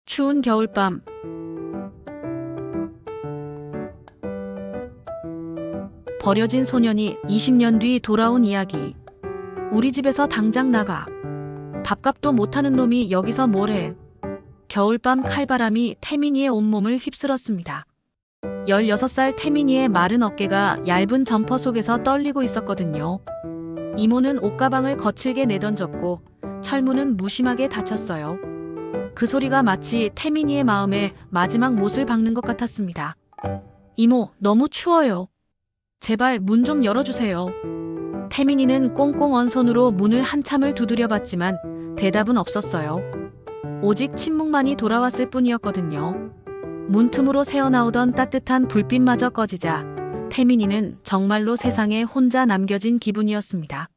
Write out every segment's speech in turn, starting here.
추운 겨울밤. 버려진 소년이 20년 뒤 돌아온 이야기. 우리 집에서 당장 나가. 밥값도 못하는 놈이 여기서 뭘 해. 겨울밤 칼바람이 태민이의 온몸을 휩쓸었습니다. 16살 태민이의 마른 어깨가 얇은 점퍼 속에서 떨리고 있었거든요. 이모는 옷가방을 거칠게 내던졌고 철문은 무심하게 닫혔어요. 그 소리가 마치 태민이의 마음에 마지막 못을 박는 것 같았습니다. 이모, 너무 추워요. 제발 문 좀 열어주세요. 태민이는 꽁꽁 언 손으로 문을 한참을 두드려 봤지만 대답은 없었어요. 오직 침묵만이 돌아왔을 뿐이었거든요. 문틈으로 새어나오던 따뜻한 불빛마저 꺼지자 태민이는 정말로 세상에 혼자 남겨진 기분이었습니다.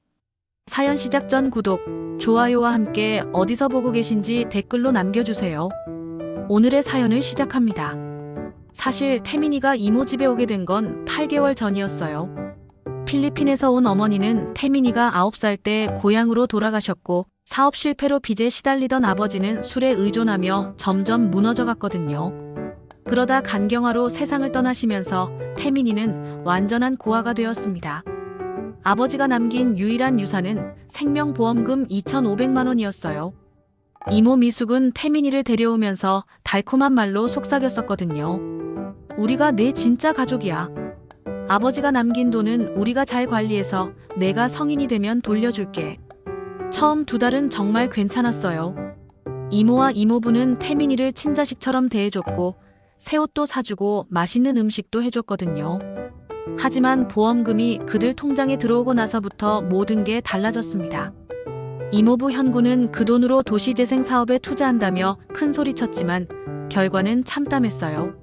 사연 시작 전 구독, 좋아요와 함께 어디서 보고 계신지 댓글로 남겨주세요. 오늘의 사연을 시작합니다. 사실 태민이가 이모 집에 오게 된 건 8개월 전이었어요. 필리핀에서 온 어머니는 태민이가 9살 때 고향으로 돌아가셨고 사업 실패로 빚에 시달리던 아버지는 술에 의존하며 점점 무너져 갔거든요. 그러다 간경화로 세상을 떠나시면서 태민이는 완전한 고아가 되었습니다. 아버지가 남긴 유일한 유산은 생명보험금 2,500만 원이었어요. 이모 미숙은 태민이를 데려오면서 달콤한 말로 속삭였었거든요. 우리가 내 진짜 가족이야. 아버지가 남긴 돈은 우리가 잘 관리해서 내가 성인이 되면 돌려줄게. 처음 2달은 정말 괜찮았어요. 이모와 이모부는 태민이를 친자식처럼 대해줬고 새 옷도 사주고 맛있는 음식도 해줬거든요. 하지만 보험금이 그들 통장에 들어오고 나서부터 모든 게 달라졌습니다. 이모부 현구는 그 돈으로 도시재생 사업에 투자한다며 큰 소리쳤지만 결과는 참담했어요.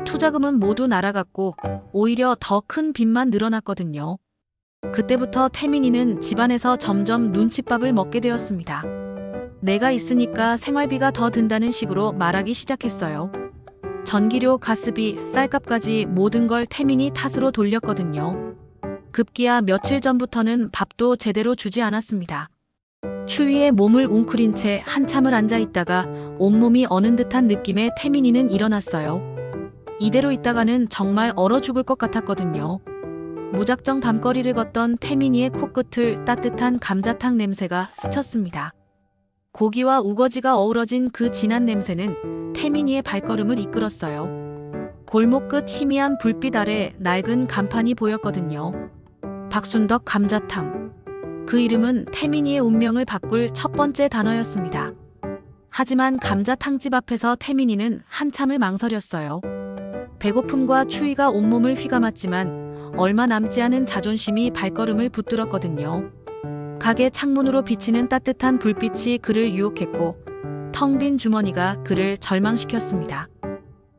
투자금은 모두 날아갔고 오히려 더 큰 빚만 늘어났거든요. 그때부터 태민이는 집안에서 점점 눈칫밥을 먹게 되었습니다. 내가 있으니까 생활비가 더 든다는 식으로 말하기 시작했어요. 전기료, 가스비, 쌀값까지 모든 걸 태민이 탓으로 돌렸거든요. 급기야 며칠 전부터는 밥도 제대로 주지 않았습니다. 추위에 몸을 웅크린 채 한참을 앉아 있다가 온몸이 어는 듯한 느낌에 태민이는 일어났어요. 이대로 있다가는 정말 얼어 죽을 것 같았거든요. 무작정 밤거리를 걷던 태민이의 코끝을 따뜻한 감자탕 냄새가 스쳤습니다. 고기와 우거지가 어우러진 그 진한 냄새는 태민이의 발걸음을 이끌었어요. 골목 끝 희미한 불빛 아래 낡은 간판이 보였거든요. 박순덕 감자탕. 그 이름은 태민이의 운명을 바꿀 첫 번째 단어였습니다. 하지만 감자탕집 앞에서 태민이는 한참을 망설였어요. 배고픔과 추위가 온몸을 휘감았지만 얼마 남지 않은 자존심이 발걸음을 붙들었거든요. 가게 창문으로 비치는 따뜻한 불빛이 그를 유혹했고 텅 빈 주머니가 그를 절망시켰습니다.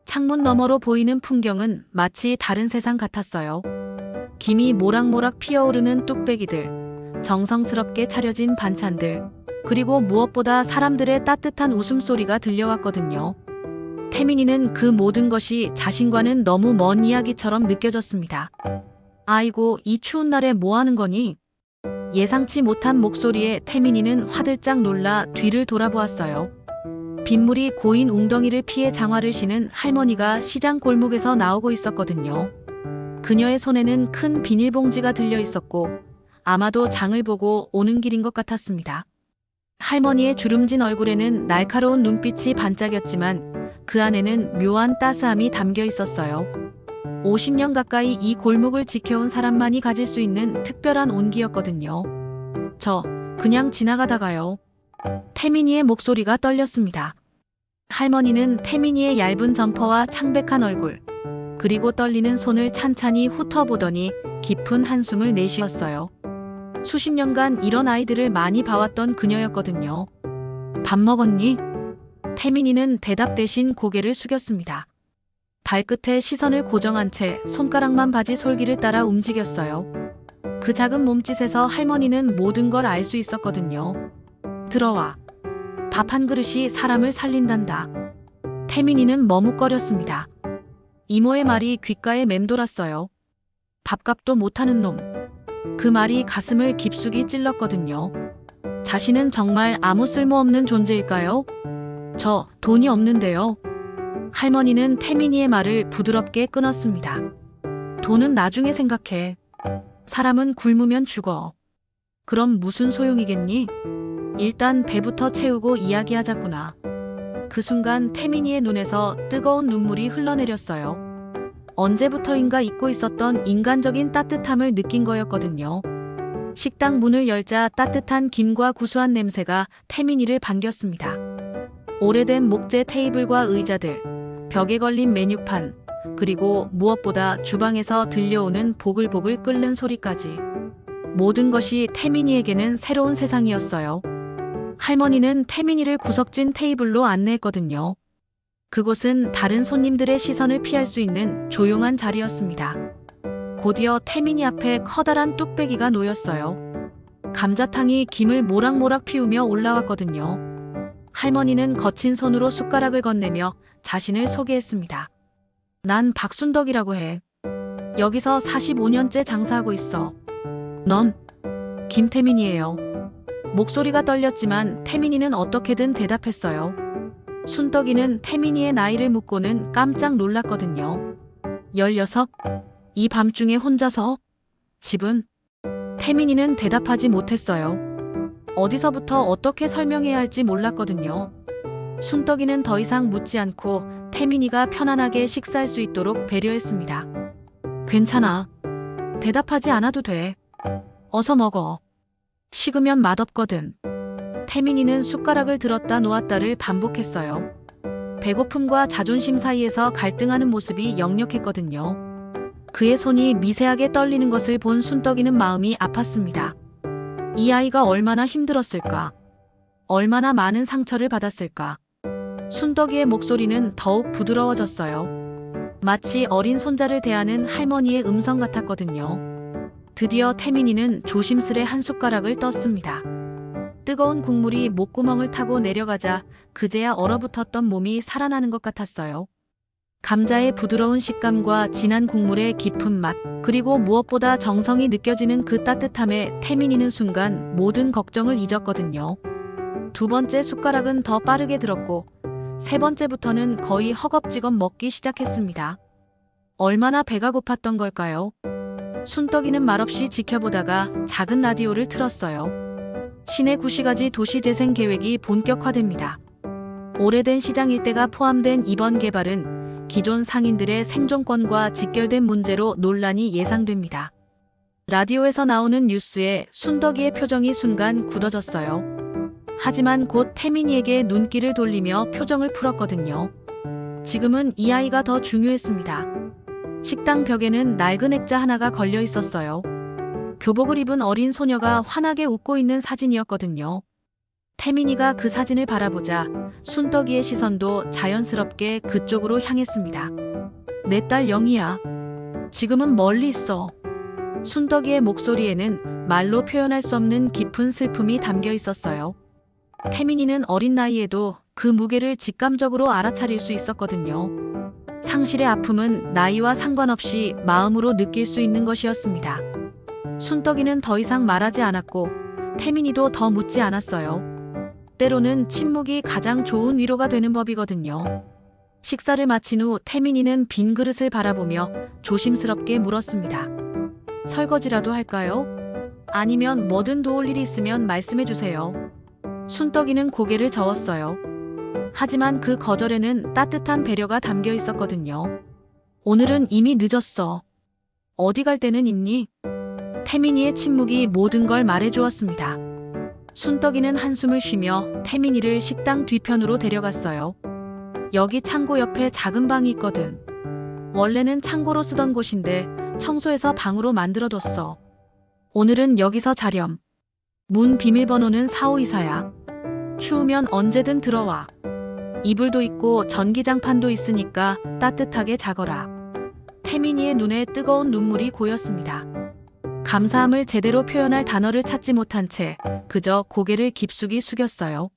창문 너머로 보이는 풍경은 마치 다른 세상 같았어요. 김이 모락모락 피어오르는 뚝배기들, 정성스럽게 차려진 반찬들, 그리고 무엇보다 사람들의 따뜻한 웃음소리가 들려왔거든요. 태민이는 그 모든 것이 자신과는 너무 먼 이야기처럼 느껴졌습니다. 아이고, 이 추운 날에 뭐 하는 거니? 예상치 못한 목소리에 태민이는 화들짝 놀라 뒤를 돌아보았어요. 빗물이 고인 웅덩이를 피해 장화를 신은 할머니가 시장 골목에서 나오고 있었거든요. 그녀의 손에는 큰 비닐봉지가 들려 있었고 아마도 장을 보고 오는 길인 것 같았습니다. 할머니의 주름진 얼굴에는 날카로운 눈빛이 반짝였지만 그 안에는 묘한 따스함이 담겨 있었어요. 50년 가까이 이 골목을 지켜온 사람만이 가질 수 있는 특별한 온기였거든요. 저 그냥 지나가다가요. 태민이의 목소리가 떨렸습니다. 할머니는 태민이의 얇은 점퍼와 창백한 얼굴, 그리고 떨리는 손을 찬찬히 훑어보더니 깊은 한숨을 내쉬었어요. 수십 년간 이런 아이들을 많이 봐왔던 그녀였거든요. 밥 먹었니? 태민이는 대답 대신 고개를 숙였습니다. 발끝에 시선을 고정한 채 손가락만 바지 솔기를 따라 움직였어요. 그 작은 몸짓에서 할머니는 모든 걸 알 수 있었거든요. 들어와. 밥 한 그릇이 사람을 살린단다. 태민이는 머뭇거렸습니다. 이모의 말이 귓가에 맴돌았어요. 밥값도 못하는 놈. 그 말이 가슴을 깊숙이 찔렀거든요. 자신은 정말 아무 쓸모없는 존재일까요? 저 돈이 없는데요. 할머니는 태민이의 말을 부드럽게 끊었습니다. 돈은 나중에 생각해. 사람은 굶으면 죽어. 그럼 무슨 소용이겠니? 일단 배부터 채우고 이야기하자꾸나. 그 순간 태민이의 눈에서 뜨거운 눈물이 흘러내렸어요. 언제부터인가 잊고 있었던 인간적인 따뜻함을 느낀 거였거든요. 식당 문을 열자 따뜻한 김과 구수한 냄새가 태민이를 반겼습니다. 오래된 목재 테이블과 의자들, 벽에 걸린 메뉴판, 그리고 무엇보다 주방에서 들려오는 보글보글 끓는 소리까지. 모든 것이 태민이에게는 새로운 세상이었어요. 할머니는 태민이를 구석진 테이블로 안내했거든요. 그곳은 다른 손님들의 시선을 피할 수 있는 조용한 자리였습니다. 곧이어 태민이 앞에 커다란 뚝배기가 놓였어요. 감자탕이 김을 모락모락 피우며 올라왔거든요. 할머니는 거친 손으로 숟가락을 건네며 자신을 소개했습니다. 난 박순덕이라고 해. 여기서 45년째 장사하고 있어. 넌? 김태민이에요. 목소리가 떨렸지만 태민이는 어떻게든 대답했어요. 순덕이는 태민이의 나이를 묻고는 깜짝 놀랐거든요. 16? 이 밤중에 혼자서? 집은? 태민이는 대답하지 못했어요. 어디서부터 어떻게 설명해야 할지 몰랐거든요. 순덕이는 더 이상 묻지 않고 태민이가 편안하게 식사할 수 있도록 배려했습니다. 괜찮아. 대답하지 않아도 돼. 어서 먹어. 식으면 맛없거든. 태민이는 숟가락을 들었다 놓았다를 반복했어요. 배고픔과 자존심 사이에서 갈등하는 모습이 역력했거든요. 그의 손이 미세하게 떨리는 것을 본 순덕이는 마음이 아팠습니다. 이 아이가 얼마나 힘들었을까? 얼마나 많은 상처를 받았을까? 순덕이의 목소리는 더욱 부드러워졌어요. 마치 어린 손자를 대하는 할머니의 음성 같았거든요. 드디어 태민이는 조심스레 한 숟가락을 떴습니다. 뜨거운 국물이 목구멍을 타고 내려가자 그제야 얼어붙었던 몸이 살아나는 것 같았어요. 감자의 부드러운 식감과 진한 국물의 깊은 맛, 그리고 무엇보다 정성이 느껴지는 그 따뜻함에 태민이는 순간 모든 걱정을 잊었거든요. 두 번째 숟가락은 더 빠르게 들었고 세 번째부터는 거의 허겁지겁 먹기 시작했습니다. 얼마나 배가 고팠던 걸까요? 순덕이는 말없이 지켜보다가 작은 라디오를 틀었어요. 시내 구시가지 도시재생 계획이 본격화됩니다. 오래된 시장 일대가 포함된 이번 개발은 기존 상인들의 생존권과 직결된 문제로 논란이 예상됩니다. 라디오에서 나오는 뉴스에 순덕이의 표정이 순간 굳어졌어요. 하지만 곧 태민이에게 눈길을 돌리며 표정을 풀었거든요. 지금은 이 아이가 더 중요했습니다. 식당 벽에는 낡은 액자 하나가 걸려 있었어요. 교복을 입은 어린 소녀가 환하게 웃고 있는 사진이었거든요. 태민이가 그 사진을 바라보자 순덕이의 시선도 자연스럽게 그쪽으로 향했습니다. 내 딸 영희야. 지금은 멀리 있어. 순덕이의 목소리에는 말로 표현할 수 없는 깊은 슬픔이 담겨 있었어요. 태민이는 어린 나이에도 그 무게를 직감적으로 알아차릴 수 있었거든요. 상실의 아픔은 나이와 상관없이 마음으로 느낄 수 있는 것이었습니다. 순덕이는 더 이상 말하지 않았고 태민이도 더 묻지 않았어요. 때로는 침묵이 가장 좋은 위로가 되는 법이거든요. 식사를 마친 후 태민이는 빈 그릇을 바라보며 조심스럽게 물었습니다. 설거지라도 할까요? 아니면 뭐든 도울 일이 있으면 말씀해 주세요. 순덕이는 고개를 저었어요. 하지만 그 거절에는 따뜻한 배려가 담겨 있었거든요. 오늘은 이미 늦었어. 어디 갈 데는 있니? 태민이의 침묵이 모든 걸 말해주었습니다. 순덕이는 한숨을 쉬며 태민이를 식당 뒤편으로 데려갔어요. 여기 창고 옆에 작은 방이 있거든. 원래는 창고로 쓰던 곳인데 청소해서 방으로 만들어뒀어. 오늘은 여기서 자렴. 문 비밀번호는 4524야. 추우면 언제든 들어와. 이불도 있고 전기장판도 있으니까 따뜻하게 자거라. 태민이의 눈에 뜨거운 눈물이 고였습니다. 감사함을 제대로 표현할 단어를 찾지 못한 채 그저 고개를 깊숙이 숙였어요.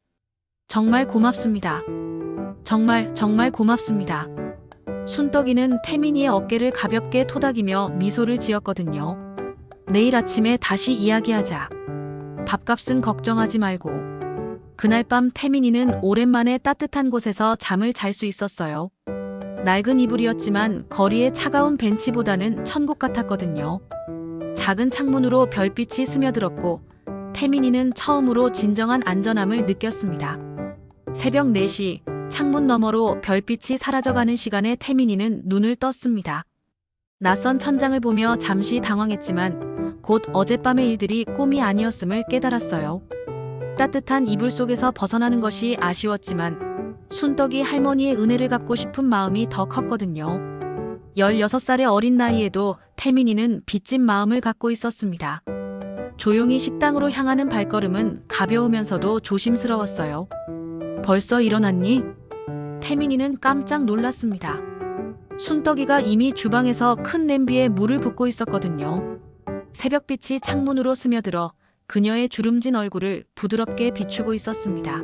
정말 고맙습니다. 정말 고맙습니다. 순덕이는 태민이의 어깨를 가볍게 토닥이며 미소를 지었거든요. 내일 아침에 다시 이야기하자. 밥값은 걱정하지 말고. 그날 밤 태민이는 오랜만에 따뜻한 곳에서 잠을 잘 수 있었어요. 낡은 이불이었지만 거리의 차가운 벤치보다는 천국 같았거든요. 작은 창문으로 별빛이 스며들었고 태민이는 처음으로 진정한 안전함을 느꼈습니다. 새벽 4시 창문 너머로 별빛이 사라져가는 시간에 태민이는 눈을 떴습니다. 낯선 천장을 보며 잠시 당황했지만 곧 어젯밤의 일들이 꿈이 아니었음을 깨달았어요. 따뜻한 이불 속에서 벗어나는 것이 아쉬웠지만 순떡이 할머니의 은혜를 갚고 싶은 마음이 더 컸거든요. 16살의 어린 나이에도 태민이는 빚진 마음을 갖고 있었습니다. 조용히 식당으로 향하는 발걸음은 가벼우면서도 조심스러웠어요. 벌써 일어났니? 태민이는 깜짝 놀랐습니다. 순떡이가 이미 주방에서 큰 냄비에 물을 붓고 있었거든요. 새벽빛이 창문으로 스며들어 그녀의 주름진 얼굴을 부드럽게 비추고 있었습니다.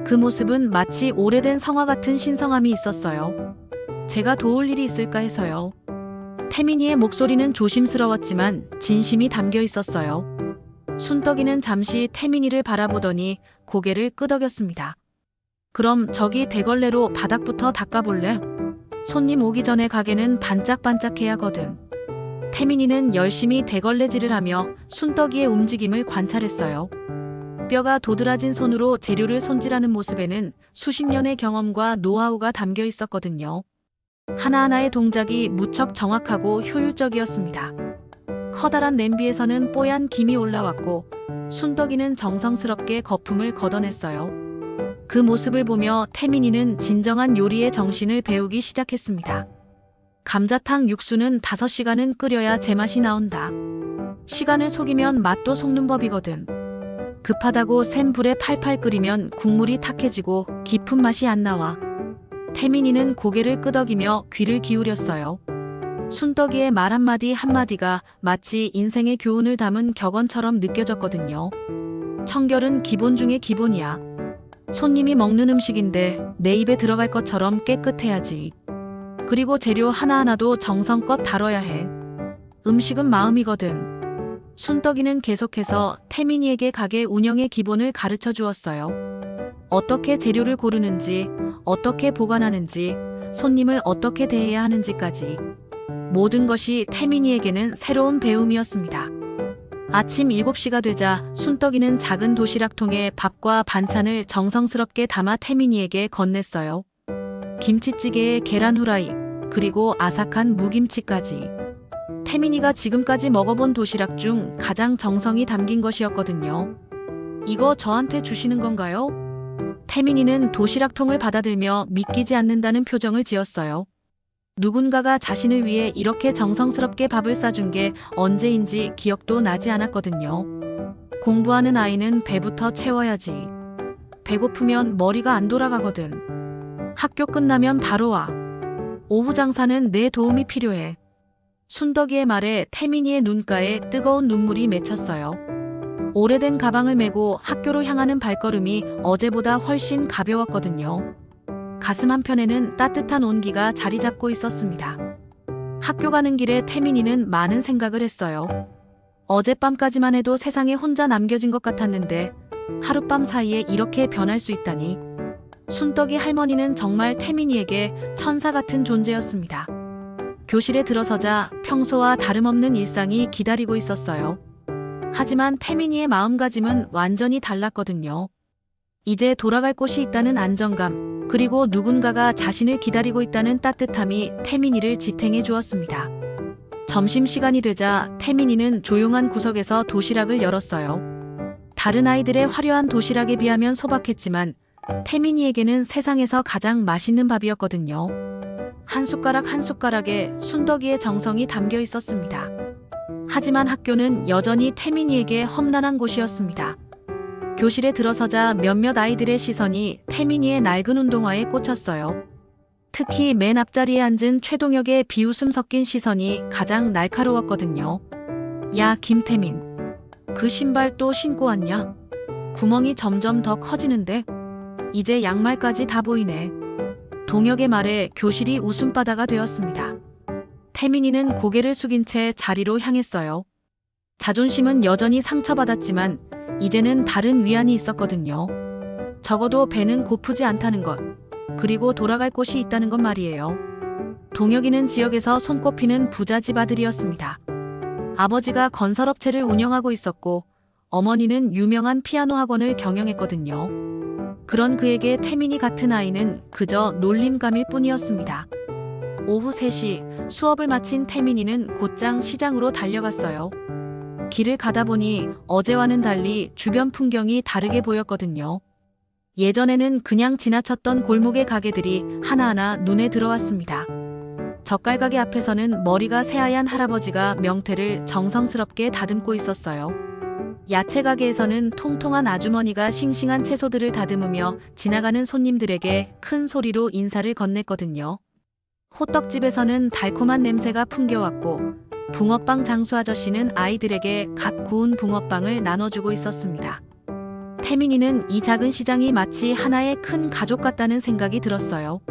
그 모습은 마치 오래된 성화 같은 신성함이 있었어요. 제가 도울 일이 있을까 해서요. 태민이의 목소리는 조심스러웠지만 진심이 담겨 있었어요. 순떡이는 잠시 태민이를 바라보더니 고개를 끄덕였습니다. 그럼 저기 대걸레로 바닥부터 닦아볼래? 손님 오기 전에 가게는 반짝반짝해야 하거든. 태민이는 열심히 대걸레질을 하며 순떡이의 움직임을 관찰했어요. 뼈가 도드라진 손으로 재료를 손질하는 모습에는 수십 년의 경험과 노하우가 담겨 있었거든요. 하나하나의 동작이 무척 정확하고 효율적이었습니다. 커다란 냄비에서는 뽀얀 김이 올라왔고 순떡이는 정성스럽게 거품을 걷어냈어요. 그 모습을 보며 태민이는 진정한 요리의 정신을 배우기 시작했습니다. 감자탕 육수는 5시간은 끓여야 제맛이 나온다. 시간을 속이면 맛도 속는 법이거든. 급하다고 센 불에 팔팔 끓이면 국물이 탁해지고 깊은 맛이 안 나와. 태민이는 고개를 끄덕이며 귀를 기울였어요. 순떡이의 말 한마디 한마디가 마치 인생의 교훈을 담은 격언처럼 느껴졌거든요. 청결은 기본 중의 기본이야. 손님이 먹는 음식인데 내 입에 들어갈 것처럼 깨끗해야지. 그리고 재료 하나하나도 정성껏 다뤄야 해. 음식은 마음이거든. 순떡이는 계속해서 태민이에게 가게 운영의 기본을 가르쳐 주었어요. 어떻게 재료를 고르는지, 어떻게 보관하는지, 손님을 어떻게 대해야 하는지까지. 모든 것이 태민이에게는 새로운 배움이었습니다. 아침 7시가 되자 순떡이는 작은 도시락통에 밥과 반찬을 정성스럽게 담아 태민이에게 건넸어요. 김치찌개에 계란 후라이, 그리고 아삭한 무김치까지. 태민이가 지금까지 먹어본 도시락 중 가장 정성이 담긴 것이었거든요. 이거 저한테 주시는 건가요? 태민이는 도시락통을 받아들며 믿기지 않는다는 표정을 지었어요. 누군가가 자신을 위해 이렇게 정성스럽게 밥을 싸준 게 언제인지 기억도 나지 않았거든요. 공부하는 아이는 배부터 채워야지. 배고프면 머리가 안 돌아가거든. 학교 끝나면 바로 와. 오후 장사는 내 도움이 필요해. 순덕이의 말에 태민이의 눈가에 뜨거운 눈물이 맺혔어요. 오래된 가방을 메고 학교로 향하는 발걸음이 어제보다 훨씬 가벼웠거든요. 가슴 한편에는 따뜻한 온기가 자리 잡고 있었습니다. 학교 가는 길에 태민이는 많은 생각을 했어요. 어젯밤까지만 해도 세상에 혼자 남겨진 것 같았는데 하룻밤 사이에 이렇게 변할 수 있다니. 순떡이 할머니는 정말 태민이에게 천사 같은 존재였습니다. 교실에 들어서자 평소와 다름없는 일상이 기다리고 있었어요. 하지만 태민이의 마음가짐은 완전히 달랐거든요. 이제 돌아갈 곳이 있다는 안정감, 그리고 누군가가 자신을 기다리고 있다는 따뜻함이 태민이를 지탱해 주었습니다. 점심시간이 되자 태민이는 조용한 구석에서 도시락을 열었어요. 다른 아이들의 화려한 도시락에 비하면 소박했지만 태민이에게는 세상에서 가장 맛있는 밥이었거든요. 한 숟가락 한 숟가락에 순덕이의 정성이 담겨 있었습니다. 하지만 학교는 여전히 태민이에게 험난한 곳이었습니다. 교실에 들어서자 몇몇 아이들의 시선이 태민이의 낡은 운동화에 꽂혔어요. 특히 맨 앞자리에 앉은 최동혁의 비웃음 섞인 시선이 가장 날카로웠거든요. 야, 김태민. 그 신발 또 신고 왔냐? 구멍이 점점 더 커지는데? 이제 양말까지 다 보이네. 동혁의 말에 교실이 웃음바다가 되었습니다. 태민이는 고개를 숙인 채 자리로 향했어요. 자존심은 여전히 상처받았지만 이제는 다른 위안이 있었거든요. 적어도 배는 고프지 않다는 것, 그리고 돌아갈 곳이 있다는 것 말이에요. 동혁이는 지역에서 손꼽히는 부잣집 아들이었습니다. 아버지가 건설업체를 운영하고 있었고 어머니는 유명한 피아노 학원을 경영했거든요. 그런 그에게 태민이 같은 아이는 그저 놀림감일 뿐이었습니다. 오후 3시 수업을 마친 태민이는 곧장 시장으로 달려갔어요. 길을 가다 보니 어제와는 달리 주변 풍경이 다르게 보였거든요. 예전에는 그냥 지나쳤던 골목의 가게들이 하나하나 눈에 들어왔습니다. 젓갈 가게 앞에서는 머리가 새하얀 할아버지가 명태를 정성스럽게 다듬고 있었어요. 야채 가게에서는 통통한 아주머니가 싱싱한 채소들을 다듬으며 지나가는 손님들에게 큰 소리로 인사를 건넸거든요. 호떡집에서는 달콤한 냄새가 풍겨왔고 붕어빵 장수 아저씨는 아이들에게 갓 구운 붕어빵을 나눠주고 있었습니다. 태민이는 이 작은 시장이 마치 하나의 큰 가족 같다는 생각이 들었어요.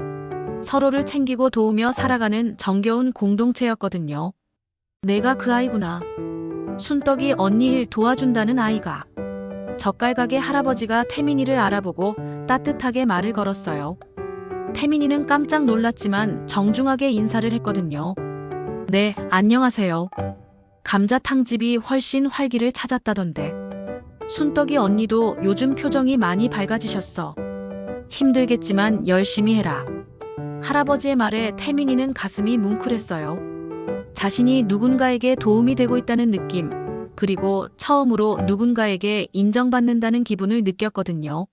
서로를 챙기고 도우며 살아가는 정겨운 공동체였거든요. 내가 그 아이구나. 순떡이 언니 일 도와준다는 아이가. 젓갈 가게 할아버지가 태민이를 알아보고 따뜻하게 말을 걸었어요. 태민이는 깜짝 놀랐지만 정중하게 인사를 했거든요. 네, 안녕하세요. 감자탕집이 훨씬 활기를 찾았다던데. 순떡이 언니도 요즘 표정이 많이 밝아지셨어. 힘들겠지만 열심히 해라. 할아버지의 말에 태민이는 가슴이 뭉클했어요. 자신이 누군가에게 도움이 되고 있다는 느낌, 그리고 처음으로 누군가에게 인정받는다는 기분을 느꼈거든요.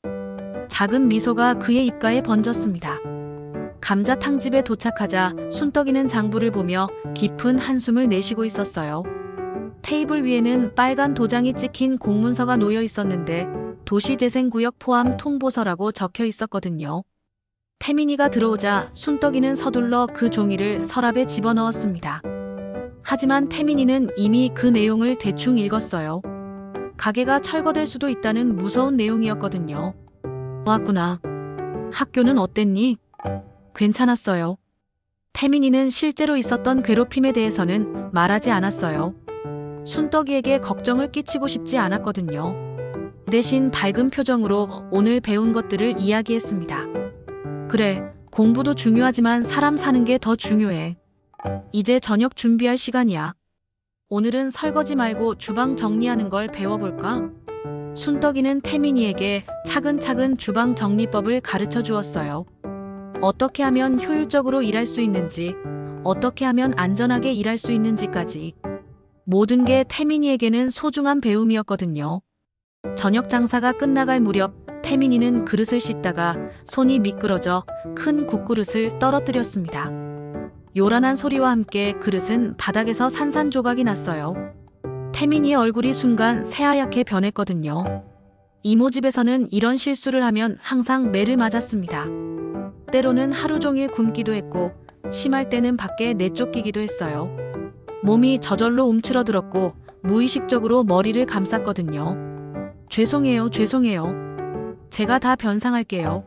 작은 미소가 그의 입가에 번졌습니다. 감자탕집에 도착하자 순떡이는 장부를 보며 깊은 한숨을 내쉬고 있었어요. 테이블 위에는 빨간 도장이 찍힌 공문서가 놓여 있었는데 도시재생구역 포함 통보서라고 적혀 있었거든요. 태민이가 들어오자 순떡이는 서둘러 그 종이를 서랍에 집어넣었습니다. 하지만 태민이는 이미 그 내용을 대충 읽었어요. 가게가 철거될 수도 있다는 무서운 내용이었거든요. 왔구나. 학교는 어땠니? 괜찮았어요. 태민이는 실제로 있었던 괴롭힘에 대해서는 말하지 않았어요. 순떡이에게 걱정을 끼치고 싶지 않았거든요. 대신 밝은 표정으로 오늘 배운 것들을 이야기했습니다. 그래, 공부도 중요하지만 사람 사는 게 더 중요해. 이제 저녁 준비할 시간이야. 오늘은 설거지 말고 주방 정리하는 걸 배워볼까? 순떡이는 태민이에게 차근차근 주방 정리법을 가르쳐 주었어요. 어떻게 하면 효율적으로 일할 수 있는지, 어떻게 하면 안전하게 일할 수 있는지까지. 모든 게 태민이에게는 소중한 배움이었거든요. 저녁 장사가 끝나갈 무렵 태민이는 그릇을 씻다가 손이 미끄러져 큰 국그릇을 떨어뜨렸습니다. 요란한 소리와 함께 그릇은 바닥에서 산산조각이 났어요. 태민이의 얼굴이 순간 새하얗게 변했거든요. 이모 집에서는 이런 실수를 하면 항상 매를 맞았습니다. 때로는 하루 종일 굶기도 했고 심할 때는 밖에 내쫓기기도 했어요. 몸이 저절로 움츠러들었고 무의식적으로 머리를 감쌌거든요. 죄송해요. 제가 다 변상할게요.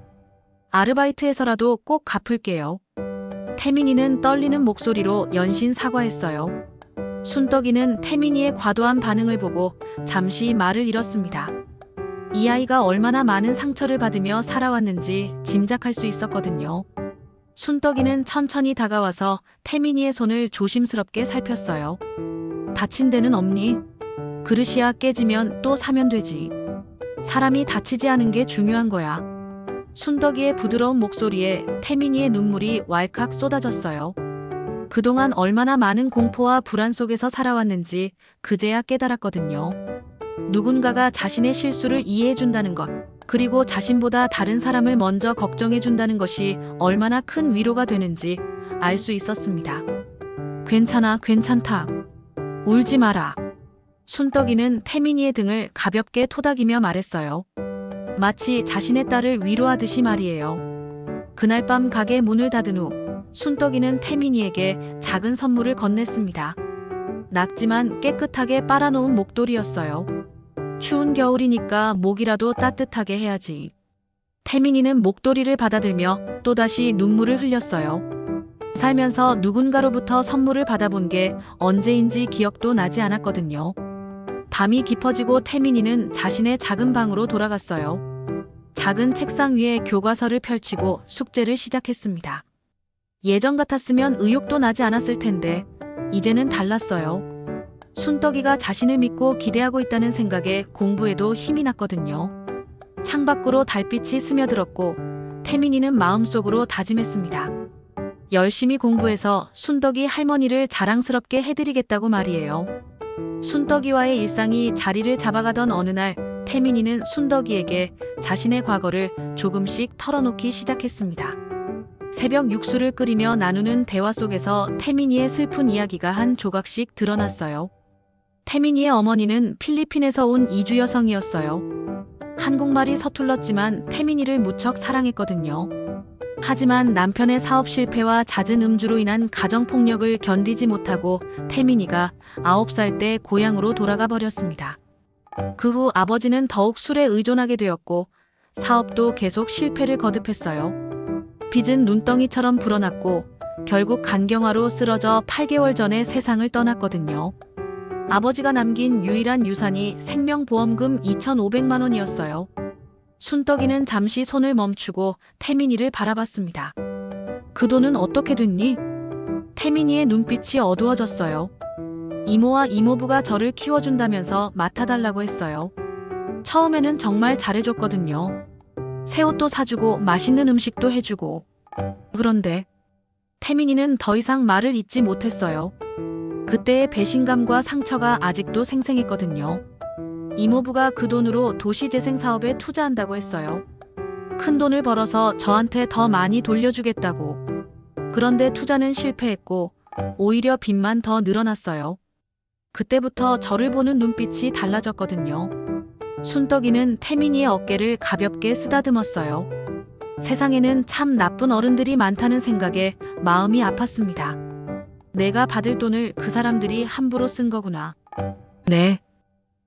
아르바이트해서라도 꼭 갚을게요. 태민이는 떨리는 목소리로 연신 사과했어요. 순떡이는 태민이의 과도한 반응을 보고 잠시 말을 잃었습니다. 이 아이가 얼마나 많은 상처를 받으며 살아왔는지 짐작할 수 있었거든요. 순떡이는 천천히 다가와서 태민이의 손을 조심스럽게 살폈어요. 다친 데는 없니? 그릇이야 깨지면 또 사면 되지. 사람이 다치지 않은 게 중요한 거야. 순덕이의 부드러운 목소리에 태민이의 눈물이 왈칵 쏟아졌어요. 그동안 얼마나 많은 공포와 불안 속에서 살아왔는지 그제야 깨달았거든요. 누군가가 자신의 실수를 이해해준다는 것, 그리고 자신보다 다른 사람을 먼저 걱정해준다는 것이 얼마나 큰 위로가 되는지 알 수 있었습니다. 괜찮다. 울지 마라. 순떡이는 태민이의 등을 가볍게 토닥이며 말했어요. 마치 자신의 딸을 위로하듯이 말이에요. 그날 밤 가게 문을 닫은 후 순떡이는 태민이에게 작은 선물을 건넸습니다. 낡지만 깨끗하게 빨아놓은 목도리였어요. 추운 겨울이니까 목이라도 따뜻하게 해야지. 태민이는 목도리를 받아들며 또다시 눈물을 흘렸어요. 살면서 누군가로부터 선물을 받아본 게 언제인지 기억도 나지 않았거든요. 밤이 깊어지고 태민이는 자신의 작은 방으로 돌아갔어요. 작은 책상 위에 교과서를 펼치고 숙제를 시작했습니다. 예전 같았으면 의욕도 나지 않았을 텐데 이제는 달랐어요. 순떡이가 자신을 믿고 기대하고 있다는 생각에 공부에도 힘이 났거든요. 창밖으로 달빛이 스며들었고 태민이는 마음속으로 다짐했습니다. 열심히 공부해서 순떡이 할머니를 자랑스럽게 해드리겠다고 말이에요. 순떡이와의 일상이 자리를 잡아가던 어느 날 태민이는 순떡이에게 자신의 과거를 조금씩 털어놓기 시작했습니다. 새벽 육수를 끓이며 나누는 대화 속에서 태민이의 슬픈 이야기가 한 조각씩 드러났어요. 태민이의 어머니는 필리핀에서 온 이주 여성이었어요. 한국말이 서툴렀지만 태민이를 무척 사랑했거든요. 하지만 남편의 사업 실패와 잦은 음주로 인한 가정폭력을 견디지 못하고 태민이가 9살 때 고향으로 돌아가 버렸습니다. 그 후 아버지는 더욱 술에 의존하게 되었고 사업도 계속 실패를 거듭했어요. 빚은 눈덩이처럼 불어났고 결국 간경화로 쓰러져 8개월 전에 세상을 떠났거든요. 아버지가 남긴 유일한 유산이 생명보험금 2,500만 원이었어요. 순떡이는 잠시 손을 멈추고 태민이를 바라봤습니다. 그 돈은 어떻게 됐니? 태민이의 눈빛이 어두워졌어요. 이모와 이모부가 저를 키워준다면서 맡아달라고 했어요. 처음에는 정말 잘해줬거든요. 새 옷도 사주고 맛있는 음식도 해주고. 그런데 태민이는 더 이상 말을 잇지 못했어요. 그때의 배신감과 상처가 아직도 생생했거든요. 이모부가 그 돈으로 도시재생 사업에 투자한다고 했어요. 큰 돈을 벌어서 저한테 더 많이 돌려주겠다고. 그런데 투자는 실패했고 오히려 빚만 더 늘어났어요. 그때부터 저를 보는 눈빛이 달라졌거든요. 순떡이는 태민이의 어깨를 가볍게 쓰다듬었어요. 세상에는 참 나쁜 어른들이 많다는 생각에 마음이 아팠습니다. 내가 받을 돈을 그 사람들이 함부로 쓴 거구나. 네.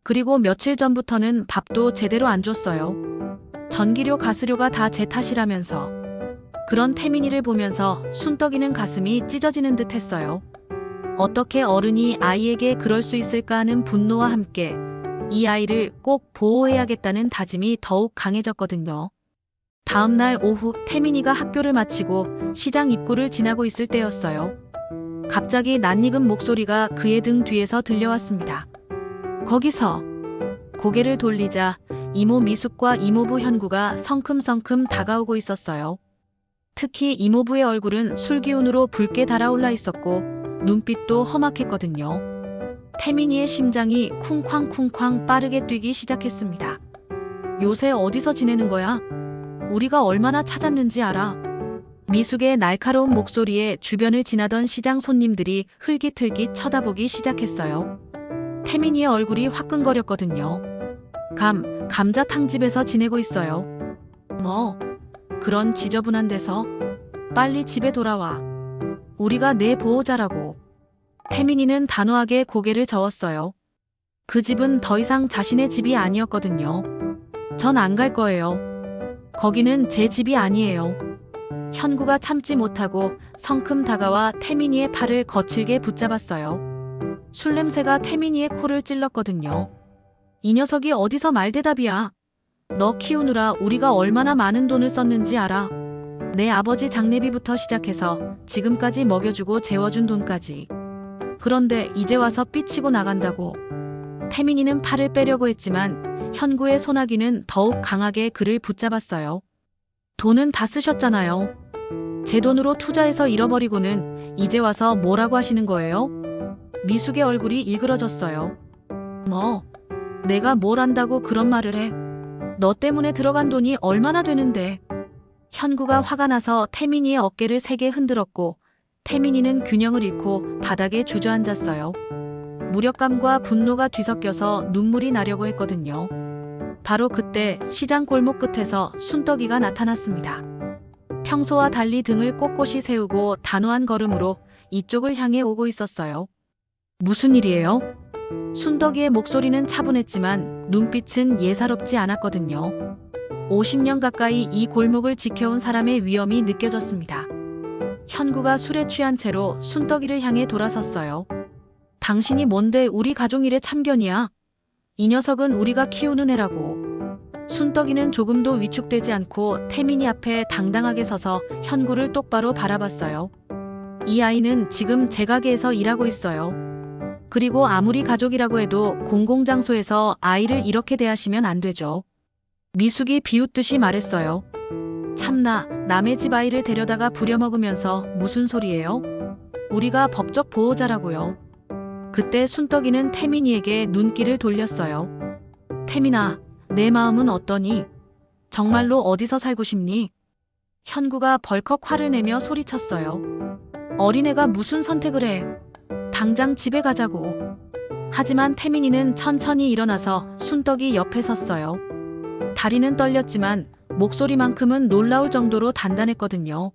그리고 며칠 전부터는 밥도 제대로 안 줬어요. 전기료, 가스료가 다 제 탓이라면서. 그런 태민이를 보면서 순떡이는 가슴이 찢어지는 듯 했어요. 어떻게 어른이 아이에게 그럴 수 있을까 하는 분노와 함께 이 아이를 꼭 보호해야겠다는 다짐이 더욱 강해졌거든요. 다음 날 오후 태민이가 학교를 마치고 시장 입구를 지나고 있을 때였어요. 갑자기 낯익은 목소리가 그의 등 뒤에서 들려왔습니다. 거기서. 고개를 돌리자 이모 미숙과 이모부 현구가 성큼성큼 다가오고 있었어요. 특히 이모부의 얼굴은 술기운으로 붉게 달아올라 있었고 눈빛도 험악했거든요. 태민이의 심장이 쿵쾅쿵쾅 빠르게 뛰기 시작했습니다. 요새 어디서 지내는 거야? 우리가 얼마나 찾았는지 알아? 미숙의 날카로운 목소리에 주변을 지나던 시장 손님들이 흘깃흘깃 쳐다보기 시작했어요. 태민이의 얼굴이 화끈거렸거든요. 감자탕집에서 지내고 있어요. 뭐? 그런 지저분한 데서? 빨리 집에 돌아와. 우리가 내 보호자라고. 태민이는 단호하게 고개를 저었어요. 그 집은 더 이상 자신의 집이 아니었거든요. 전 안 갈 거예요. 거기는 제 집이 아니에요. 현구가 참지 못하고 성큼 다가와 태민이의 팔을 거칠게 붙잡았어요. 술 냄새가 태민이의 코를 찔렀거든요. 이 녀석이 어디서 말대답이야. 너 키우느라 우리가 얼마나 많은 돈을 썼는지 알아. 내 아버지 장례비부터 시작해서 지금까지 먹여주고 재워준 돈까지. 그런데 이제 와서 삐치고 나간다고. 태민이는 팔을 빼려고 했지만 현구의 소나기는 더욱 강하게 그를 붙잡았어요. 돈은 다 쓰셨잖아요. 제 돈으로 투자해서 잃어버리고는 이제 와서 뭐라고 하시는 거예요? 미숙의 얼굴이 일그러졌어요. 뭐? 내가 뭘 안다고 그런 말을 해? 너 때문에 들어간 돈이 얼마나 되는데. 현구가 화가 나서 태민이의 어깨를 세게 흔들었고 태민이는 균형을 잃고 바닥에 주저앉았어요. 무력감과 분노가 뒤섞여서 눈물이 나려고 했거든요. 바로 그때 시장 골목 끝에서 순떡이가 나타났습니다. 평소와 달리 등을 꼿꼿이 세우고 단호한 걸음으로 이쪽을 향해 오고 있었어요. 무슨 일이에요? 순덕이의 목소리는 차분했지만 눈빛은 예사롭지 않았거든요. 50년 가까이 이 골목을 지켜온 사람의 위엄이 느껴졌습니다. 현구가 술에 취한 채로 순덕이를 향해 돌아섰어요. 당신이 뭔데 우리 가족 일에 참견이야? 이 녀석은 우리가 키우는 애라고. 순떡이는 조금도 위축되지 않고 태민이 앞에 당당하게 서서 현구를 똑바로 바라봤어요. 이 아이는 지금 제 가게에서 일하고 있어요. 그리고 아무리 가족이라고 해도 공공장소에서 아이를 이렇게 대하시면 안 되죠. 미숙이 비웃듯이 말했어요. 참나, 남의 집 아이를 데려다가 부려먹으면서 무슨 소리예요? 우리가 법적 보호자라고요. 그때 순떡이는 태민이에게 눈길을 돌렸어요. 태민아, 내 마음은 어떠니? 정말로 어디서 살고 싶니? 현구가 벌컥 화를 내며 소리쳤어요. 어린애가 무슨 선택을 해? 당장 집에 가자고. 하지만 태민이는 천천히 일어나서 순떡이 옆에 섰어요. 다리는 떨렸지만 목소리만큼은 놀라울 정도로 단단했거든요.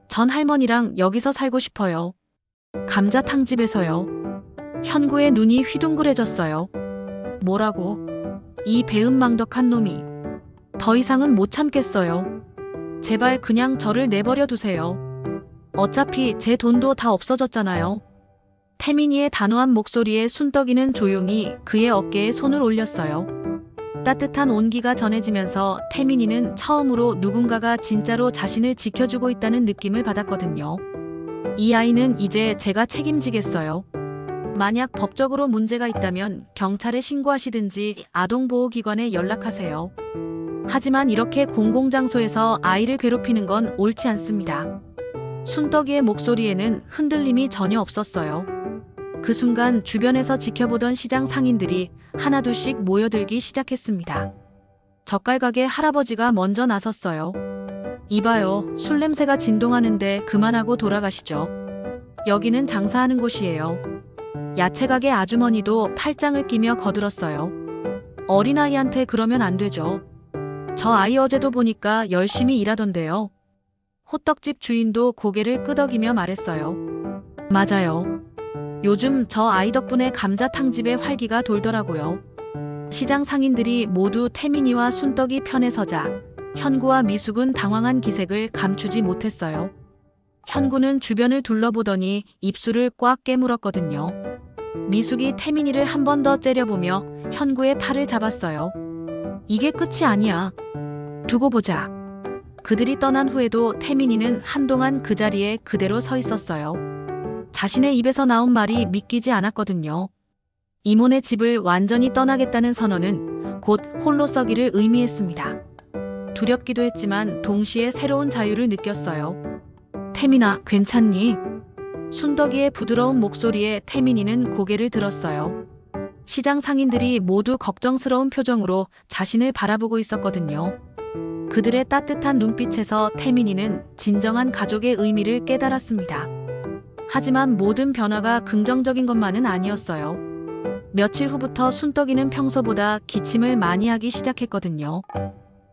전 할머니랑 여기서 살고 싶어요. 감자탕집에서요. 현구의 눈이 휘둥그레졌어요. 뭐라고? 이 배은망덕한 놈이. 더 이상은 못 참겠어요. 제발 그냥 저를 내버려 두세요. 어차피 제 돈도 다 없어졌잖아요. 태민이의 단호한 목소리에 순떡이는 조용히 그의 어깨에 손을 올렸어요. 따뜻한 온기가 전해지면서 태민이는 처음으로 누군가가 진짜로 자신을 지켜주고 있다는 느낌을 받았거든요. 이 아이는 이제 제가 책임지겠어요. 만약 법적으로 문제가 있다면 경찰에 신고하시든지 아동보호기관에 연락하세요. 하지만 이렇게 공공장소에서 아이를 괴롭히는 건 옳지 않습니다. 순떡이의 목소리에는 흔들림이 전혀 없었어요. 그 순간 주변에서 지켜보던 시장 상인들이 하나둘씩 모여들기 시작했습니다. 젓갈가게 할아버지가 먼저 나섰어요. 이봐요, 술 냄새가 진동하는데 그만하고 돌아가시죠. 여기는 장사하는 곳이에요. 야채가게 아주머니도 팔짱을 끼며 거들었어요. 어린아이한테 그러면 안 되죠. 저 아이 어제도 보니까 열심히 일하던데요. 호떡집 주인도 고개를 끄덕이며 말했어요. 맞아요. 요즘 저 아이 덕분에 감자탕집에 활기가 돌더라고요. 시장 상인들이 모두 태민이와 순떡이 편에 서자 현구와 미숙은 당황한 기색을 감추지 못했어요. 현구는 주변을 둘러보더니 입술을 꽉 깨물었거든요. 미숙이 태민이를 한 번 더 째려보며 현구의 팔을 잡았어요. 이게 끝이 아니야. 두고 보자. 그들이 떠난 후에도 태민이는 한동안 그 자리에 그대로 서 있었어요. 자신의 입에서 나온 말이 믿기지 않았거든요. 이모네 집을 완전히 떠나겠다는 선언은 곧 홀로 서기를 의미했습니다. 두렵기도 했지만 동시에 새로운 자유를 느꼈어요. 태민아, 괜찮니? 순덕이의 부드러운 목소리에 태민이는 고개를 들었어요. 시장 상인들이 모두 걱정스러운 표정으로 자신을 바라보고 있었거든요. 그들의 따뜻한 눈빛에서 태민이는 진정한 가족의 의미를 깨달았습니다. 하지만 모든 변화가 긍정적인 것만은 아니었어요. 며칠 후부터 순떡이는 평소보다 기침을 많이 하기 시작했거든요.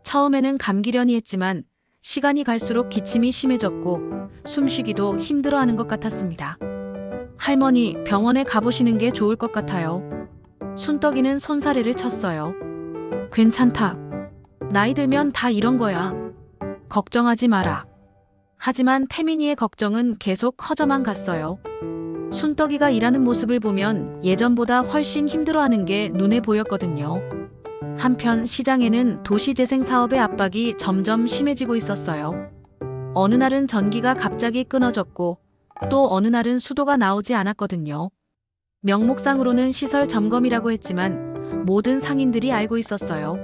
처음에는 감기려니 했지만 시간이 갈수록 기침이 심해졌고 숨쉬기도 힘들어하는 것 같았습니다. 할머니, 병원에 가보시는 게 좋을 것 같아요. 순떡이는 손사래를 쳤어요. 괜찮다. 나이 들면 다 이런 거야. 걱정하지 마라. 하지만 태민이의 걱정은 계속 커져만 갔어요. 순떡이가 일하는 모습을 보면 예전보다 훨씬 힘들어하는 게 눈에 보였거든요. 한편 시장에는 도시재생 사업의 압박이 점점 심해지고 있었어요. 어느 날은 전기가 갑자기 끊어졌고 또 어느 날은 수도가 나오지 않았거든요. 명목상으로는 시설 점검이라고 했지만 모든 상인들이 알고 있었어요.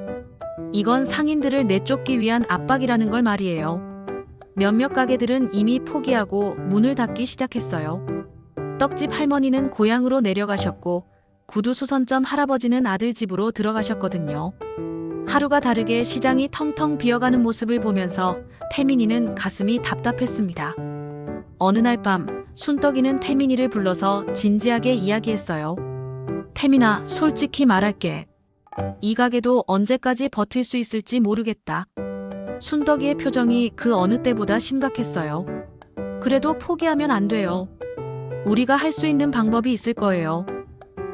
이건 상인들을 내쫓기 위한 압박이라는 걸 말이에요. 몇몇 가게들은 이미 포기하고 문을 닫기 시작했어요. 떡집 할머니는 고향으로 내려가셨고 구두수선점 할아버지는 아들 집으로 들어가셨거든요. 하루가 다르게 시장이 텅텅 비어가는 모습을 보면서 태민이는 가슴이 답답했습니다. 어느 날 밤 순떡이는 태민이를 불러서 진지하게 이야기했어요. 태민아, 솔직히 말할게. 이 가게도 언제까지 버틸 수 있을지 모르겠다. 순덕이의 표정이 그 어느 때보다 심각했어요. 그래도 포기하면 안 돼요. 우리가 할 수 있는 방법이 있을 거예요.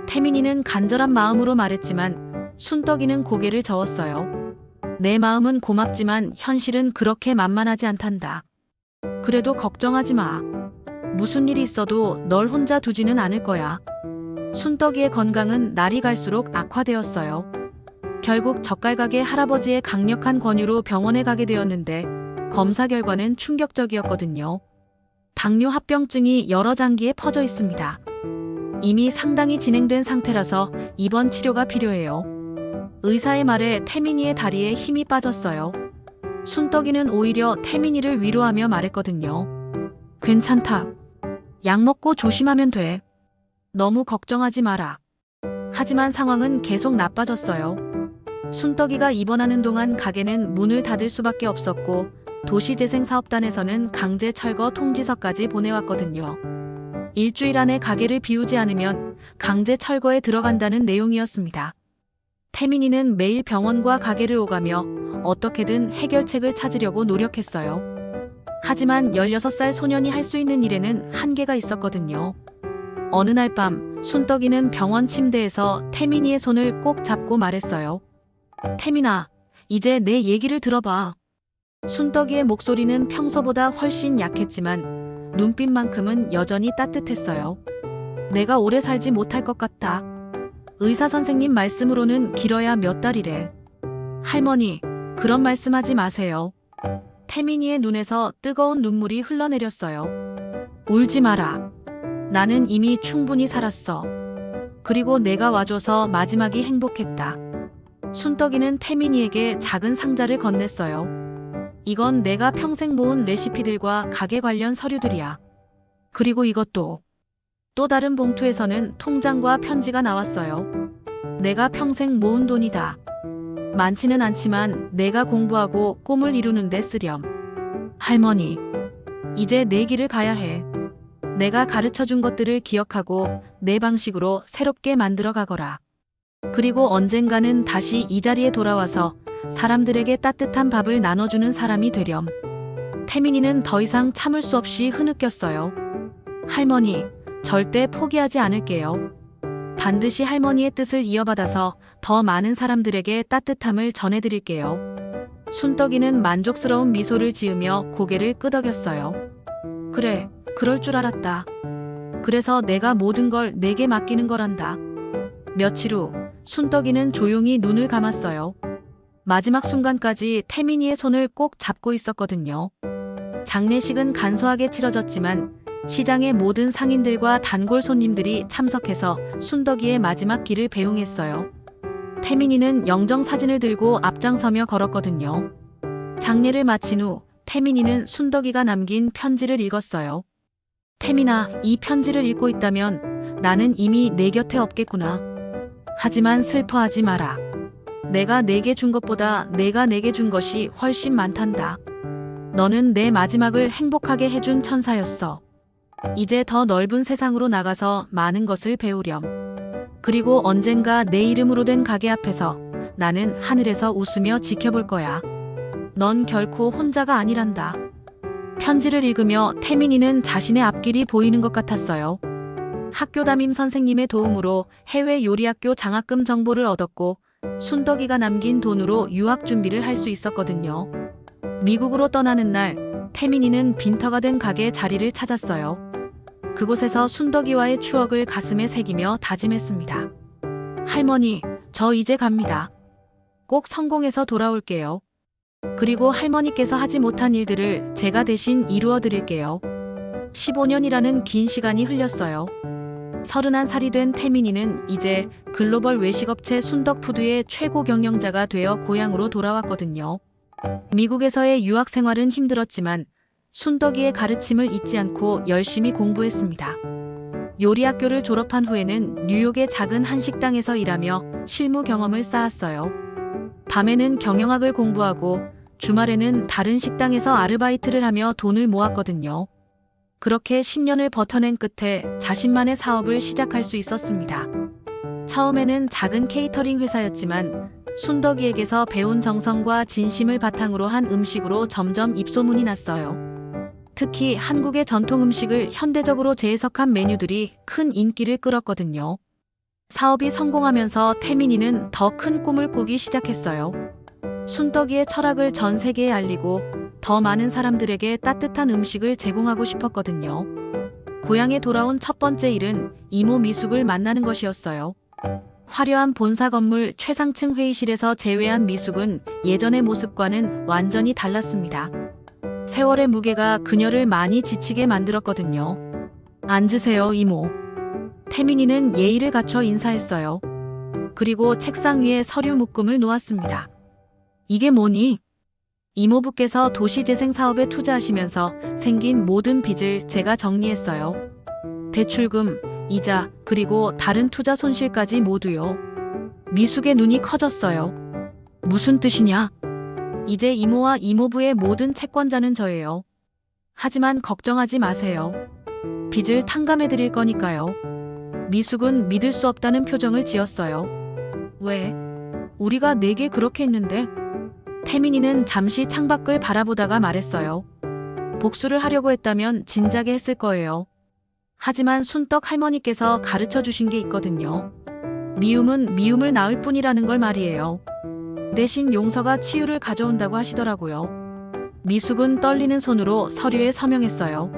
태민이는 간절한 마음으로 말했지만 순떡이는 고개를 저었어요. 내 마음은 고맙지만 현실은 그렇게 만만하지 않단다. 그래도 걱정하지 마. 무슨 일이 있어도 널 혼자 두지는 않을 거야. 순떡이의 건강은 날이 갈수록 악화되었어요. 결국 젓갈가게 할아버지의 강력한 권유로 병원에 가게 되었는데 검사 결과는 충격적이었거든요. 당뇨 합병증이 여러 장기에 퍼져 있습니다. 이미 상당히 진행된 상태라서 입원 치료가 필요해요. 의사의 말에 태민이의 다리에 힘이 빠졌어요. 순떡이는 오히려 태민이를 위로하며 말했거든요. 괜찮다. 약 먹고 조심하면 돼. 너무 걱정하지 마라. 하지만 상황은 계속 나빠졌어요. 순떡이가 입원하는 동안 가게는 문을 닫을 수밖에 없었고 도시재생사업단에서는 강제 철거 통지서까지 보내왔거든요. 일주일 안에 가게를 비우지 않으면 강제 철거에 들어간다는 내용이었습니다. 태민이는 매일 병원과 가게를 오가며 어떻게든 해결책을 찾으려고 노력했어요. 하지만 16살 소년이 할 수 있는 일에는 한계가 있었거든요. 어느 날 밤 순떡이는 병원 침대에서 태민이의 손을 꼭 잡고 말했어요. 태민아, 이제 내 얘기를 들어봐. 순떡이의 목소리는 평소보다 훨씬 약했지만 눈빛만큼은 여전히 따뜻했어요. 내가 오래 살지 못할 것 같다. 의사 선생님 말씀으로는 길어야 몇 달이래. 할머니, 그런 말씀하지 마세요. 태민이의 눈에서 뜨거운 눈물이 흘러내렸어요. 울지 마라. 나는 이미 충분히 살았어. 그리고 내가 와줘서 마지막이 행복했다. 순떡이는 태민이에게 작은 상자를 건넸어요. 이건 내가 평생 모은 레시피들과 가게 관련 서류들이야. 그리고 이것도. 또 다른 봉투에서는 통장과 편지가 나왔어요. 내가 평생 모은 돈이다. 많지는 않지만 내가 공부하고 꿈을 이루는 데 쓰렴. 할머니, 이제 내 길을 가야 해. 내가 가르쳐준 것들을 기억하고 내 방식으로 새롭게 만들어 가거라. 그리고 언젠가는 다시 이 자리에 돌아와서 사람들에게 따뜻한 밥을 나눠주는 사람이 되렴. 태민이는 더 이상 참을 수 없이 흐느꼈어요. 할머니, 절대 포기하지 않을게요. 반드시 할머니의 뜻을 이어받아서 더 많은 사람들에게 따뜻함을 전해드릴게요. 순떡이는 만족스러운 미소를 지으며 고개를 끄덕였어요. 그래, 그럴 줄 알았다. 그래서 내가 모든 걸 내게 맡기는 거란다. 며칠 후 순떡이는 조용히 눈을 감았어요. 마지막 순간까지 태민이의 손을 꼭 잡고 있었거든요. 장례식은 간소하게 치러졌지만 시장의 모든 상인들과 단골 손님들이 참석해서 순덕이의 마지막 길을 배웅했어요. 태민이는 영정사진을 들고 앞장서며 걸었거든요. 장례를 마친 후 태민이는 순덕이가 남긴 편지를 읽었어요. 태민아, 이 편지를 읽고 있다면 나는 이미 내 곁에 없겠구나. 하지만 슬퍼하지 마라. 내가 내게 준 것보다 내가 내게 준 것이 훨씬 많단다. 너는 내 마지막을 행복하게 해준 천사였어. 이제 더 넓은 세상으로 나가서 많은 것을 배우렴. 그리고 언젠가 내 이름으로 된 가게 앞에서 나는 하늘에서 웃으며 지켜볼 거야. 넌 결코 혼자가 아니란다. 편지를 읽으며 태민이는 자신의 앞길이 보이는 것 같았어요. 학교 담임 선생님의 도움으로 해외 요리학교 장학금 정보를 얻었고 순덕이가 남긴 돈으로 유학 준비를 할 수 있었거든요. 미국으로 떠나는 날 태민이는 빈터가 된 가게의 자리를 찾았어요. 그곳에서 순덕이와의 추억을 가슴에 새기며 다짐했습니다. 할머니, 저 이제 갑니다. 꼭 성공해서 돌아올게요. 그리고 할머니께서 하지 못한 일들을 제가 대신 이루어 드릴게요. 15년이라는 긴 시간이 흘렸어요. 31살이 된 태민이는 이제 글로벌 외식업체 순덕푸드의 최고 경영자가 되어 고향으로 돌아왔거든요. 미국에서의 유학 생활은 힘들었지만 순덕이의 가르침을 잊지 않고 열심히 공부했습니다. 요리학교를 졸업한 후에는 뉴욕의 작은 한식당에서 일하며 실무 경험을 쌓았어요. 밤에는 경영학을 공부하고 주말에는 다른 식당에서 아르바이트를 하며 돈을 모았거든요. 그렇게 10년을 버텨낸 끝에 자신만의 사업을 시작할 수 있었습니다. 처음에는 작은 케이터링 회사였지만 순덕이에게서 배운 정성과 진심을 바탕으로 한 음식으로 점점 입소문이 났어요. 특히 한국의 전통 음식을 현대적으로 재해석한 메뉴들이 큰 인기를 끌었거든요. 사업이 성공하면서 태민이는 더 큰 꿈을 꾸기 시작했어요. 순덕이의 철학을 전 세계에 알리고 더 많은 사람들에게 따뜻한 음식을 제공하고 싶었거든요. 고향에 돌아온 첫 번째 일은 이모 미숙을 만나는 것이었어요. 화려한 본사 건물 최상층 회의실에서 재회한 미숙은 예전의 모습과는 완전히 달랐습니다. 세월의 무게가 그녀를 많이 지치게 만들었거든요. 앉으세요, 이모. 태민이는 예의를 갖춰 인사했어요. 그리고 책상 위에 서류 묶음을 놓았습니다. 이게 뭐니? 이모부께서 도시재생 사업에 투자하시면서 생긴 모든 빚을 제가 정리했어요. 대출금, 이자, 그리고 다른 투자 손실까지 모두요. 미숙의 눈이 커졌어요. 무슨 뜻이냐? 이제 이모와 이모부의 모든 채권자는 저예요. 하지만 걱정하지 마세요. 빚을 탕감해 드릴 거니까요. 미숙은 믿을 수 없다는 표정을 지었어요. 왜? 우리가 내게 그렇게 했는데? 태민이는 잠시 창밖을 바라보다가 말했어요. 복수를 하려고 했다면 진작에 했을 거예요. 하지만 순떡 할머니께서 가르쳐 주신 게 있거든요. 미움은 미움을 낳을 뿐이라는 걸 말이에요. 대신 용서가 치유를 가져온다고 하시더라고요. 미숙은 떨리는 손으로 서류에 서명했어요.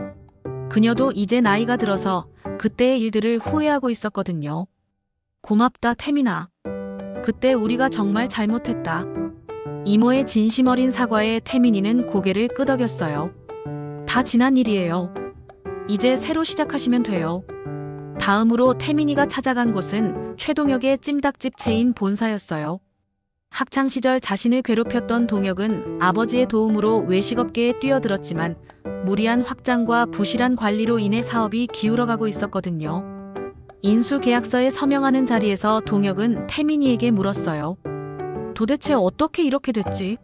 그녀도 이제 나이가 들어서 그때의 일들을 후회하고 있었거든요. 고맙다, 태민아. 그때 우리가 정말 잘못했다. 이모의 진심 어린 사과에 태민이는 고개를 끄덕였어요. 다 지난 일이에요. 이제 새로 시작하시면 돼요. 다음으로 태민이가 찾아간 곳은 최동혁의 찜닭집 체인 본사였어요. 학창시절 자신을 괴롭혔던 동혁은 아버지의 도움으로 외식업계에 뛰어들었지만 무리한 확장과 부실한 관리로 인해 사업이 기울어가고 있었거든요. 인수계약서에 서명하는 자리에서 동혁은 태민이에게 물었어요. 도대체 어떻게 이렇게 됐지?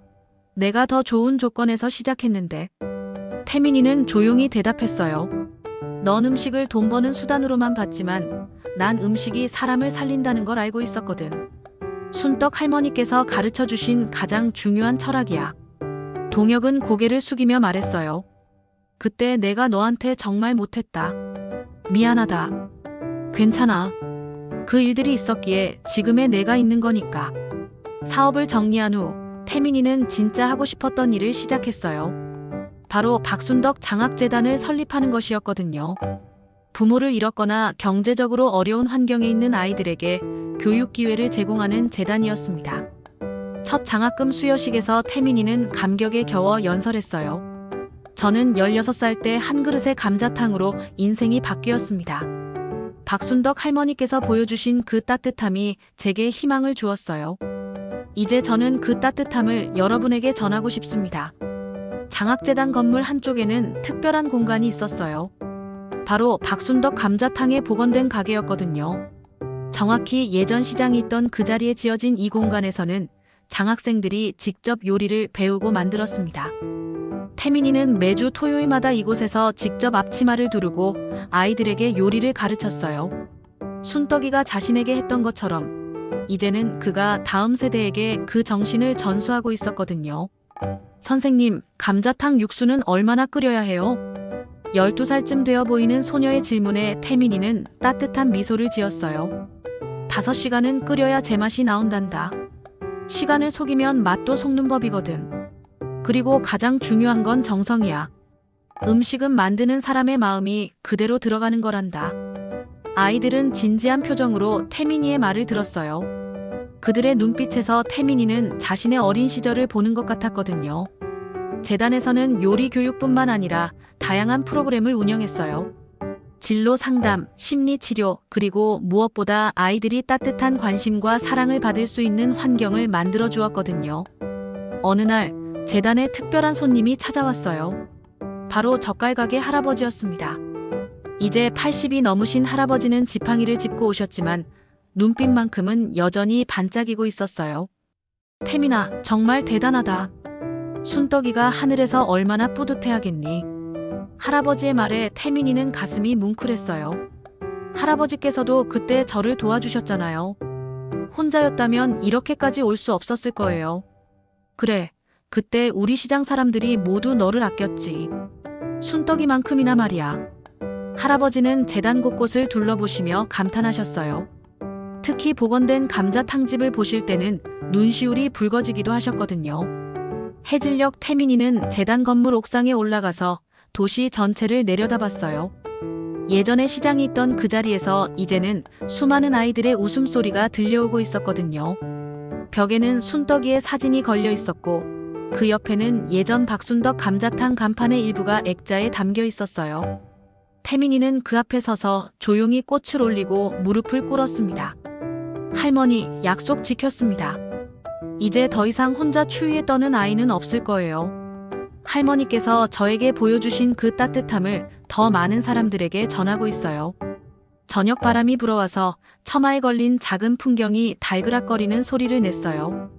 내가 더 좋은 조건에서 시작했는데. 태민이는 조용히 대답했어요. 넌 음식을 돈 버는 수단으로만 봤지만 난 음식이 사람을 살린다는 걸 알고 있었거든. 순떡 할머니께서 가르쳐 주신 가장 중요한 철학이야. 동혁은 고개를 숙이며 말했어요. 그때 내가 너한테 정말 못했다. 미안하다. 괜찮아. 그 일들이 있었기에 지금의 내가 있는 거니까. 사업을 정리한 후 태민이는 진짜 하고 싶었던 일을 시작했어요. 바로 박순덕 장학재단을 설립하는 것이었거든요. 부모를 잃었거나 경제적으로 어려운 환경에 있는 아이들에게 교육 기회를 제공하는 재단이었습니다. 첫 장학금 수여식에서 태민이는 감격에 겨워 연설했어요. 저는 16살 때 한 그릇의 감자탕으로 인생이 바뀌었습니다. 박순덕 할머니께서 보여주신 그 따뜻함이 제게 희망을 주었어요. 이제 저는 그 따뜻함을 여러분에게 전하고 싶습니다. 장학재단 건물 한쪽에는 특별한 공간이 있었어요. 바로 박순덕 감자탕에 복원된 가게였거든요. 정확히 예전 시장이 있던 그 자리에 지어진 이 공간에서는 장학생들이 직접 요리를 배우고 만들었습니다. 태민이는 매주 토요일마다 이곳에서 직접 앞치마를 두르고 아이들에게 요리를 가르쳤어요. 순떡이가 자신에게 했던 것처럼 이제는 그가 다음 세대에게 그 정신을 전수하고 있었거든요. 선생님, 감자탕 육수는 얼마나 끓여야 해요? 12살쯤 되어 보이는 소녀의 질문에 태민이는 따뜻한 미소를 지었어요. 5시간은 끓여야 제맛이 나온단다. 시간을 속이면 맛도 속는 법이거든. 그리고 가장 중요한 건 정성이야. 음식은 만드는 사람의 마음이 그대로 들어가는 거란다. 아이들은 진지한 표정으로 태민이의 말을 들었어요. 그들의 눈빛에서 태민이는 자신의 어린 시절을 보는 것 같았거든요. 재단에서는 요리 교육뿐만 아니라 다양한 프로그램을 운영했어요. 진로 상담, 심리 치료, 그리고 무엇보다 아이들이 따뜻한 관심과 사랑을 받을 수 있는 환경을 만들어 주었거든요. 어느 날 재단에 특별한 손님이 찾아왔어요. 바로 젓갈가게 할아버지였습니다. 이제 80이 넘으신 할아버지는 지팡이를 짚고 오셨지만 눈빛만큼은 여전히 반짝이고 있었어요. 태민아, 정말 대단하다. 순떡이가 하늘에서 얼마나 뿌듯해하겠니? 할아버지의 말에 태민이는 가슴이 뭉클했어요. 할아버지께서도 그때 저를 도와주셨잖아요. 혼자였다면 이렇게까지 올 수 없었을 거예요. 그래, 그때 우리 시장 사람들이 모두 너를 아꼈지. 순떡이만큼이나 말이야. 할아버지는 재단 곳곳을 둘러보시며 감탄하셨어요. 특히 복원된 감자탕집을 보실 때는 눈시울이 붉어지기도 하셨거든요. 해질녘 태민이는 재단 건물 옥상에 올라가서 도시 전체를 내려다봤어요. 예전에 시장이 있던 그 자리에서 이제는 수많은 아이들의 웃음소리가 들려오고 있었거든요. 벽에는 순떡이의 사진이 걸려 있었고 그 옆에는 예전 박순덕 감자탕 간판의 일부가 액자에 담겨 있었어요. 태민이는 그 앞에 서서 조용히 꽃을 올리고 무릎을 꿇었습니다. 할머니, 약속 지켰습니다. 이제 더 이상 혼자 추위에 떠는 아이는 없을 거예요. 할머니께서 저에게 보여주신 그 따뜻함을 더 많은 사람들에게 전하고 있어요. 저녁 바람이 불어와서 처마에 걸린 작은 풍경이 달그락거리는 소리를 냈어요.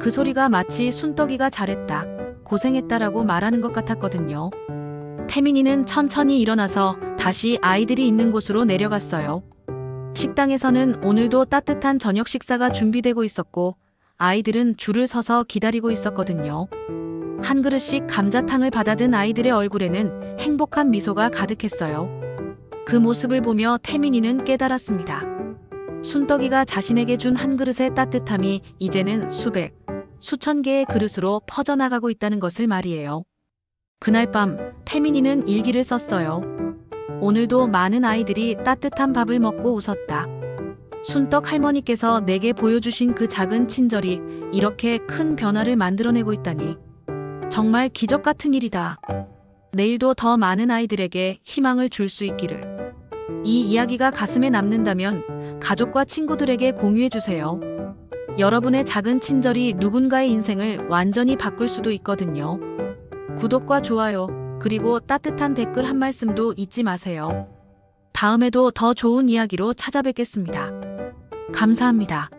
그 소리가 마치 순떡이가 잘했다, 고생했다라고 말하는 것 같았거든요. 태민이는 천천히 일어나서 다시 아이들이 있는 곳으로 내려갔어요. 식당에서는 오늘도 따뜻한 저녁 식사가 준비되고 있었고 아이들은 줄을 서서 기다리고 있었거든요. 한 그릇씩 감자탕을 받아든 아이들의 얼굴에는 행복한 미소가 가득했어요. 그 모습을 보며 태민이는 깨달았습니다. 순떡이가 자신에게 준 한 그릇의 따뜻함이 이제는 수백, 수천 개의 그릇으로 퍼져나가고 있다는 것을 말이에요. 그날 밤 태민이는 일기를 썼어요. 오늘도 많은 아이들이 따뜻한 밥을 먹고 웃었다. 순떡 할머니께서 내게 보여주신 그 작은 친절이 이렇게 큰 변화를 만들어내고 있다니. 정말 기적 같은 일이다. 내일도 더 많은 아이들에게 희망을 줄 수 있기를. 이 이야기가 가슴에 남는다면 가족과 친구들에게 공유해주세요. 여러분의 작은 친절이 누군가의 인생을 완전히 바꿀 수도 있거든요. 구독과 좋아요, 그리고 따뜻한 댓글 한 말씀도 잊지 마세요. 다음에도 더 좋은 이야기로 찾아뵙겠습니다. 감사합니다.